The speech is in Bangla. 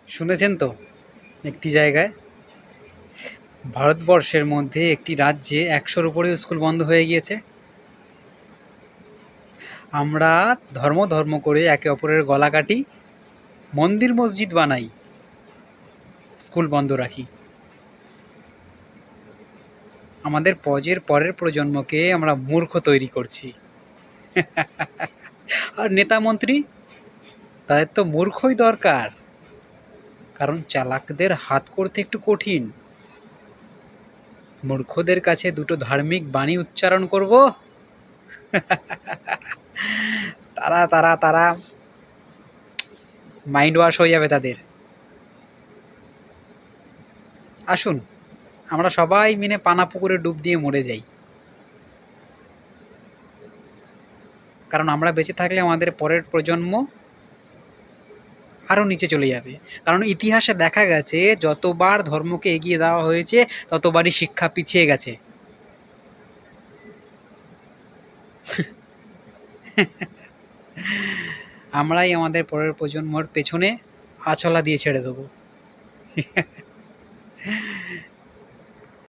শুনেছেন তো একটি জায়গায় ভারতবর্ষের মধ্যে একটি রাজ্যে ১০০-র উপরেও স্কুল বন্ধ হয়ে গিয়েছে। আমরা ধর্ম ধর্ম করে একে অপরের গলা কাটি, মন্দির মসজিদ বানাই, স্কুল বন্ধ রাখি। আমাদের পরের প্রজন্মকে আমরা মূর্খ তৈরি করছি। আর নেতা মন্ত্রী, তাদের তো মূর্খই দরকার, কারণ চালাকদের হাত করতে একটু কঠিন। মূর্খদের কাছে দুটো ধার্মিক বাণী উচ্চারণ করব, তারা তারা তারা মাইন্ড ওয়াশ হয়ে যাবে তাদের। আসুন আমরা সবাই মিলে পানা পুকুরে ডুব দিয়ে মরে যাই, কারণ আমরা বেঁচে থাকলে আমাদের পরের প্রজন্ম আরও নিচে চলে যাবে। কারণ ইতিহাসে দেখা গেছে যতবার ধর্মকে এগিয়ে দেওয়া হয়েছে ততবারই শিক্ষা পিছিয়ে গেছে। আমরাই আমাদের পরের প্রজন্মর পেছনে আছলা দিয়ে ছেড়ে দেবো।